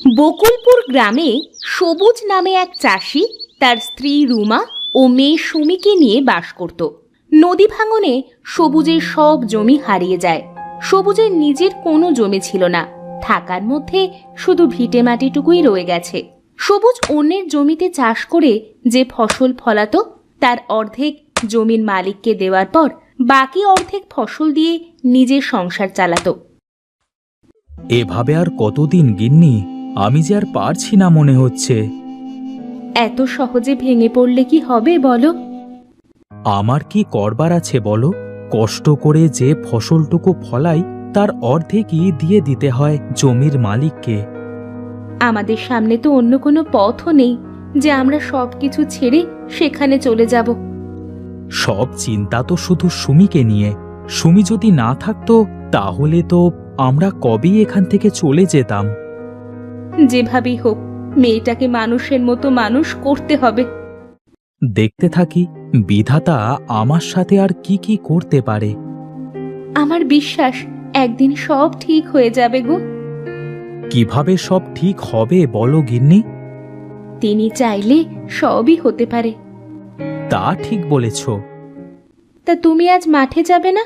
বকুলপুর গ্রামে সবুজ নামে এক চাষি তার স্ত্রী রুমা ও মেয়ে সুমিকে নিয়ে বাস করত। নদী ভাঙনে সবুজের সব জমি হারিয়ে যায়। সবুজের নিজের কোনো জমি ছিল না, থাকার মধ্যে শুধু ভিটে মাটিটুকুই রয়ে গেছে। সবুজ অন্যের জমিতে চাষ করে যে ফসল ফলাতো তার অর্ধেক জমির মালিককে দেওয়ার পর বাকি অর্ধেক ফসল দিয়ে নিজের সংসার চালাতো। এভাবে আর কতদিন গিন্নি? আমি যে আর পারছি না মনে হচ্ছে। এত সহজে ভেঙে পড়লে কি হবে বলো? আমার কি করবার আছে বলো? কষ্ট করে যে ফসলটুকু ফলাই তার অর্ধেকই দিয়ে দিতে হয় জমির মালিককে। আমাদের সামনে তো অন্য কোনো পথও নেই যে আমরা সবকিছু ছেড়ে সেখানে চলে যাব। সব চিন্তা তো শুধু সুমিকে নিয়ে। সুমি যদি না থাকতো তাহলে তো আমরা কবেই এখান থেকে চলে যেতাম। যেভাবেই হোক মেয়েটাকে মানুষের মতো মানুষ করতে হবে। দেখতে থাকি বিধাতা আমার সাথে আর কি কি করতে পারে। আমার বিশ্বাস একদিন সব ঠিক হয়ে যাবে গো। কিভাবে সব ঠিক হবে বলো গিন্নি? তিনি চাইলে সবই হতে পারে। তা ঠিক বলেছ। তা তুমি আজ মাঠে যাবে না?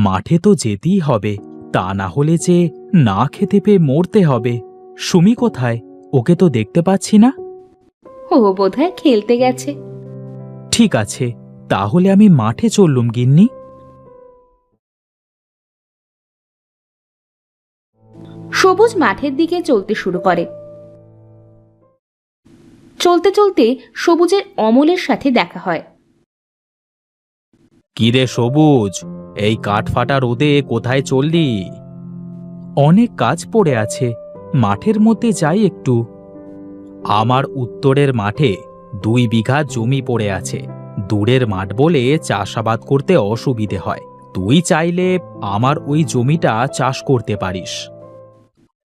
মাঠে তো যেতেই হবে, তা না হলে যে না খেতে পেয়ে মরতে হবে। সুমি কোথায়? ওকে তো দেখতে পাচ্ছি না। ও বোধহয় খেলতে গেছে। ঠিক আছে, তাহলে আমি মাঠে চললুম গিন্নি। সবুজ মাঠের দিকে চলতে শুরু করে। চলতে চলতে সবুজের অমলের সাথে দেখা হয়। কিরে সবুজ, এই কাঠফাটা রোদে কোথায় চললি? অনেক কাজ পড়ে আছে, মাঠের মধ্যে যাই একটু। আমার উত্তরের মাঠে 2 বিঘা জমি পড়ে আছে। দূরের মাঠ বলে চাষাবাদ করতে অসুবিধে হয়। তুই চাইলে আমার ওই জমিটা চাষ করতে পারিস।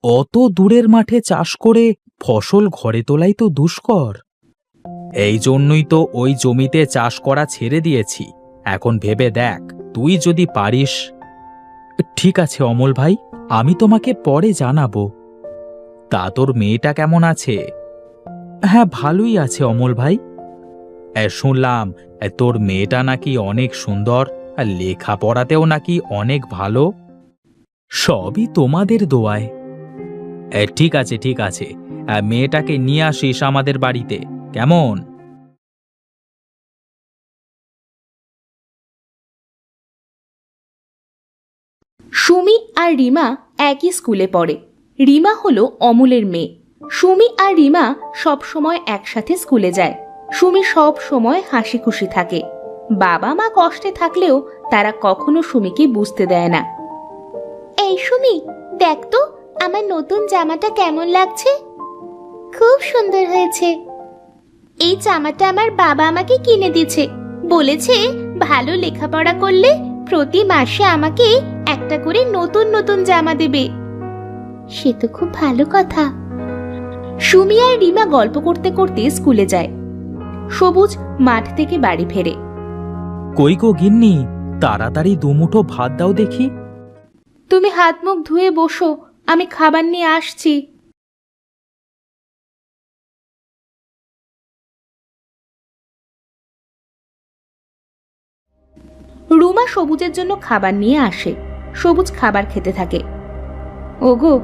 অত দূরের মাঠে চাষ করে ফসল ঘরে তোলাই তো দুষ্কর। এই জন্যই তো ওই জমিতে চাষ করা ছেড়ে দিয়েছি। এখন ভেবে দেখ, তুই যদি পারিস। ঠিক আছে অমল ভাই, আমি তোমাকে পরে জানাবো। তা তোর মেয়েটা কেমন আছে? হ্যাঁ, ভালোই আছে অমল ভাই। শুনলাম তোর মেয়েটা নাকি অনেক সুন্দর, আর লেখাপড়াতেও নাকি অনেক ভালো। সবই তোমাদের দোয়ায়। ঠিক আছে ঠিক আছে, মেয়েটাকে নিয়ে আসিস আমাদের বাড়িতে, কেমন? সুমি আর রিমা একই স্কুলে পড়ে। রিমা হলো অমলের মেয়ে। সুমি আর রিমা সব সময় একসাথে স্কুলে যায়। সুমি সব সময় হাসি খুশি থাকে। বাবা মা কষ্টে থাকলেও তারা কখনো সুমিকে বুঝতে দেয় না। এই সুমি, দেখ তো আমার নতুন জামাটা কেমন লাগছে। খুব সুন্দর হয়েছে। এই জামাটা আমার বাবা আমাকে কিনে দিয়েছে। বলেছে ভালো লেখাপড়া করলে প্রতি মাসে আমাকে একটা করে নতুন নতুন জামা দেবে। সে তো খুব ভালো কথা। সুমি আর রিমা গল্প করতে করতে স্কুলে যায়। সবুজ মাঠ থেকে বাড়ি ফেরে। কই গো গিন্নি, তাড়াতাড়ি দুমুঠো ভাত দাও দেখি। তুমি হাত মুখ ধুয়ে বসো, আমি খাবার নিয়ে আসছি। রুমা সবুজের জন্য খাবার নিয়ে আসে। সবুজ খাবার খেতে থাকে। ওগো,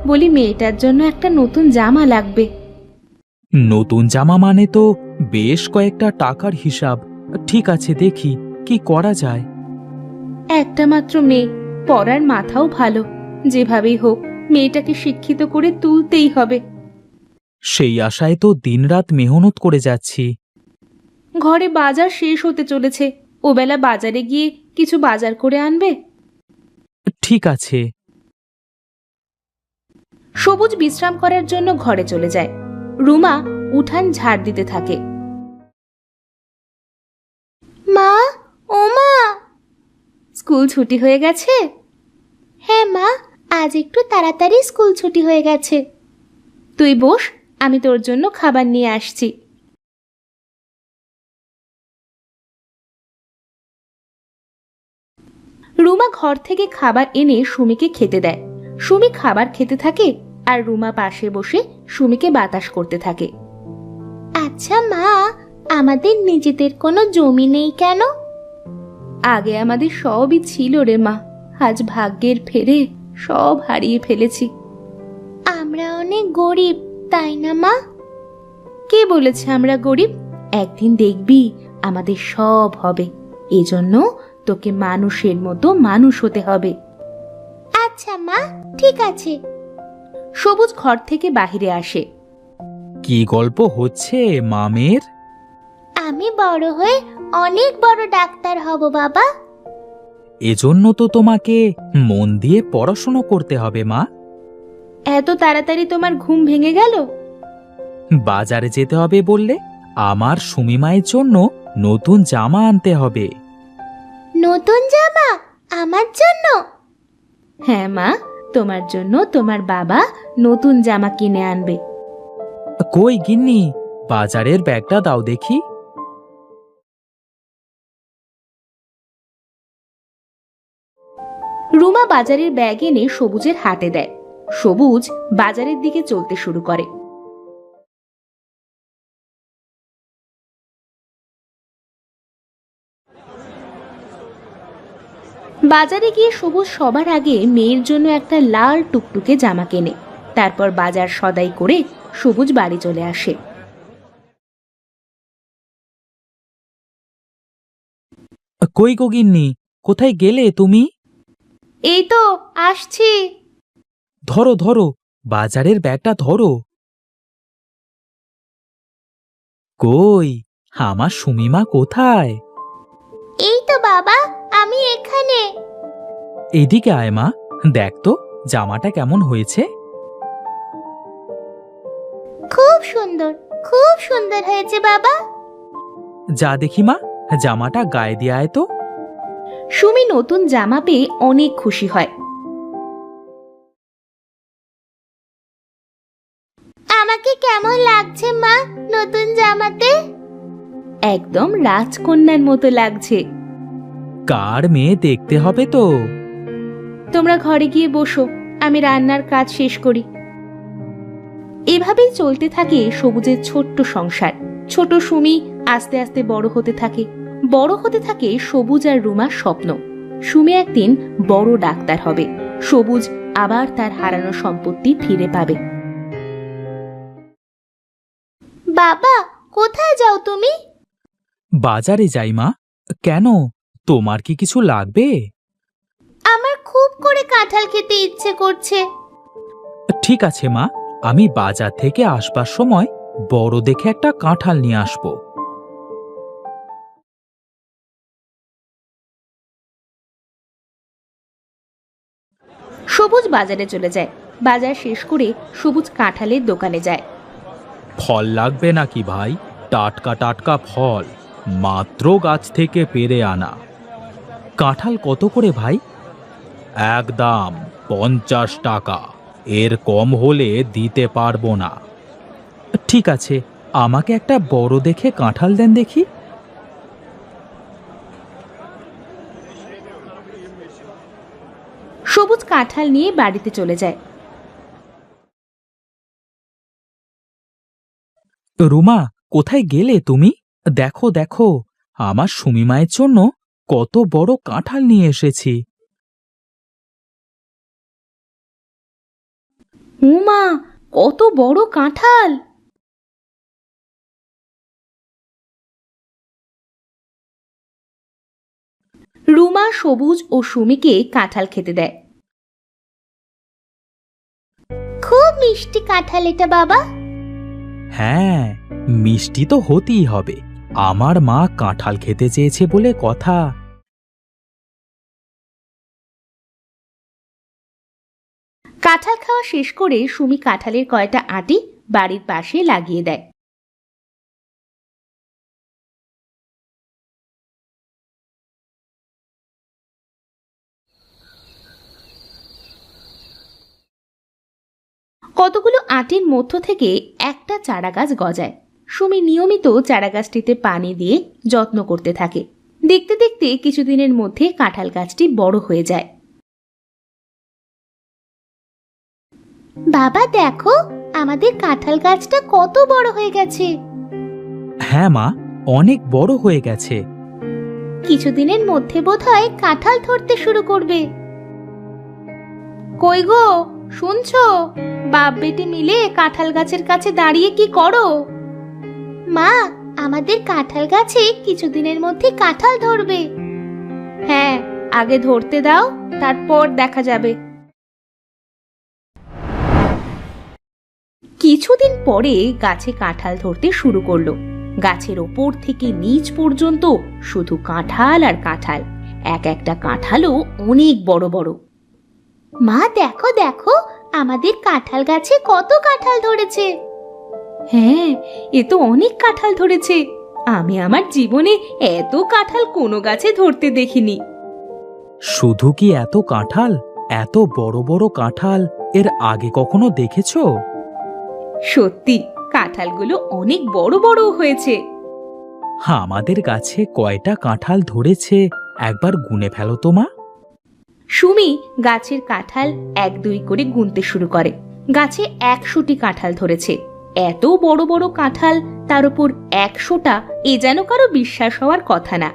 বলি মেয়েটার জন্য একটা নতুন জামা লাগবে। নতুন জামা মানে তো বেশ কয়েকটা টাকার হিসাব। ঠিক আছে, দেখি কি করা যায়। একটা মাত্র মেয়ে, পড়ার মাথাও ভালো। যেভাবেই হোক মেয়েটাকে শিক্ষিত করে তুলতেই হবে। সেই আশায় তো দিনরাত মেহনত করে যাচ্ছি। ঘরে বাজার শেষ হতে চলেছে, ওবেলা বাজারে গিয়ে কিছু বাজার করে আনবে। ঠিক আছে। সবুজ বিশ্রাম করার জন্য ঘরে চলে যায়। রুমা উঠান ঝাড় দিতে থাকে। মা, ও মা, স্কুল ছুটি হয়ে গেছে? হ্যাঁ মা, আজ একটু তাড়াতাড়ি স্কুল ছুটি হয়ে গেছে। তুই বস, আমি তোর জন্য খাবার নিয়ে আসছি। রুমা ঘর থেকে খাবার এনে সুমিকে খেতে দেয়। সুমি খাবার খেতে থাকে আর রুমা পাশে বসে সুমিকে বাতাস করতে থাকে। আচ্ছা মা, আমাদের নিজেদের কোনো জমি নেই কেন? আগে আমাদের সবই ছিল রে মা, আজ ভাগ্যের ফেরে সব হারিয়ে ফেলেছি। আমরা অনেক গরিব, তাই না মা? কে বলেছে আমরা গরিব? একদিন দেখবি আমাদের সব হবে, এজন্য তোকে মানুষের মতো মানুষ হতে হবে। আচ্ছা মা, ঠিক আছে। সবুজ ঘর থেকে বাহিরে আসে। কি গল্প হচ্ছে মামের? আমি বড় হয়ে অনেক বড় ডাক্তার হব বাবা। এজন্য তো তোমাকে মন দিয়ে পড়াশোনা করতে হবে মা। এত তাড়াতাড়ি তোমার ঘুম ভেঙে গেল? বাজারে যেতে হবে বললে, আমার সুমিমায়ের জন্য নতুন জামা আনতে হবে। নতুন জামা আমার জন্য? হ্যাঁ মা, তোমার জন্য তোমার বাবা নতুন জামা কিনে আনবে। কই গিন্নি, বাজারের ব্যাগটা দাও দেখি। রুমা বাজারের ব্যাগ এনে সবুজের হাতে দেয়। সবুজ বাজারের দিকে চলতে শুরু করে। বাজারে গিয়ে সবুজ সবার আগে মেয়ের জন্য একটা লাল টুকটুকে জামা কেনে। তারপর বাজার সদাই করে সবুজ বাড়ি চলে আসে। কই গো গিন্নি, কোথায় গেলে তুমি? এই তো আসছি। ধরো ধরো, বাজারের ব্যাগটা ধরো। কই, আমার সুমিমা কোথায়? এই তো বাবা, আমি এখানে। এদিকে আয় মা, দেখ তো জামাটা কেমন হয়েছে। খুব সুন্দর, খুব সুন্দর হয়েছে বাবা। যা দেখি মা, জামাটা গায়ে দিয়ে আয় তো। সুমি নতুন জামা পেয়ে অনেক খুশি হয়। আমাকে কেমন লাগছে মা নতুন জামাতে? একদম রাজকন্যার মতো লাগছে। কার মেয়ে দেখতে হবে তো। তোমরা ঘরে গিয়ে বসো, আমি রান্নার কাজ শেষ করি। এভাবেই চলতে থাকে সবুজের ছোট্ট সংসার। ছোট সুমি আস্তে আস্তে বড় হতে থাকে। বড় হতে থাকে সবুজ আর রুমার স্বপ্ন। সুমি একদিন বড় ডাক্তার হবে, সবুজ আবার তার হারানো সম্পত্তি ফিরে পাবে। বাবা, কোথায় যাও তুমি? বাজারে যাই মা। কেন, তোমার কি কিছু লাগবে? আমার খুব করে কাঁঠাল খেতে ইচ্ছে করছে। ঠিক আছে মা, আমি বাজার থেকে আসবার সময় বড় দেখে একটা কাঁঠাল নিয়ে আসবো। সবুজ বাজারে চলে যায়। বাজার শেষ করে সবুজ কাঁঠালের দোকানে যায়। ফল লাগবে নাকি ভাই? টাটকা টাটকা ফল, মাত্র গাছ থেকে পেড়ে আনা। কাঁঠাল কত করে ভাই? একদম 50 টাকা, এর কম হলে দিতে পারবো না। ঠিক আছে, আমাকে একটা বড় দেখে কাঁঠাল দেন দেখি। সবুজ কাঁঠাল নিয়ে বাড়িতে চলে যায়। রুমা, কোথায় গেলে তুমি? দেখো দেখো, আমার সুমিমায়ের জন্য কত বড় কাঁঠাল নিয়ে এসেছি। উমা, কত বড় কাঁঠাল! রুমা সবুজ ও সুমিকে কাঁঠাল খেতে দেয়। খুব মিষ্টি কাঁঠাল এটা বাবা। হ্যাঁ, মিষ্টি তো হতেই হবে, আমার মা কাঁঠাল খেতে চেয়েছে বলে কথা। কাঁঠাল খাওয়া শেষ করে সুমি কাঁঠালের কয়টা আঁটি বাড়ির পাশে লাগিয়ে দেয়। কতগুলো আঁটির মধ্য থেকে একটা চারা গাছ গজায়। সুমি নিয়মিত চারা গাছটিতে পানি দিয়ে যত্ন করতে থাকে। দেখতে দেখতে কিছুদিনের মধ্যে কাঁঠাল গাছটি বড় হয়ে যায়। বাবা দেখো, আমাদের কাঁঠাল গাছটা কত বড় হয়ে গেছে। হ্যাঁ মা, অনেক বড় হয়ে গেছে। কিছুদিনের মধ্যে বোধহয় কাঁঠাল ধরতে শুরু করবে। কই গো, শুনছো? বাপ বেটি মিলে কাঁঠাল গাছের কাছে দাঁড়িয়ে কি করো? মা, আমাদের কাঁঠাল গাছে কিছুদিনের মধ্যে কাঁঠাল ধরবে। হ্যাঁ, আগে ধরতে দাও, তারপর দেখা যাবে। কিছুদিন পরে গাছে কাঁঠাল ধরতে শুরু করলো। গাছের ওপর থেকে নিচ পর্যন্ত শুধু কাঁঠাল আর কাঁঠাল। এক একটা কাঁঠালও অনেক বড় বড়। মা দেখো দেখো, আমাদের কাঁঠাল গাছে কত কাঁঠাল ধরেছে। হ্যাঁ, এ তো অনেক কাঁঠাল ধরেছে। আমি আমার জীবনে এত কাঁঠাল কোনো গাছে ধরতে দেখিনি। শুধু কি এত কাঁঠাল? এত বড় বড় কাঁঠাল এর আগে কখনো দেখেছো? সত্যি, কাঁঠালগুলো অনেক বড় বড় হয়েছে। আমাদের গাছে কয়টা কাঁঠাল ধরেছে একবার গুনে ফেলো তো মা। সুমি গাছের কাঁঠাল 1-2 করে গুনতে শুরু করে। গাছে 100টি কাঁঠাল ধরেছে। এত বড় বড় কাঁঠাল, তার উপর 100টা, এ যেন কারো বিশ্বাস হওয়ার কথা না।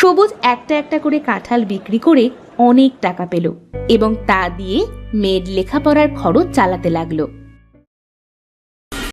সবুজ একটা একটা করে কাঁঠাল বিক্রি করে অনেক টাকা পেল এবং তা দিয়ে মেয়ের লেখাপড়ার খরচ চালাতে লাগলো।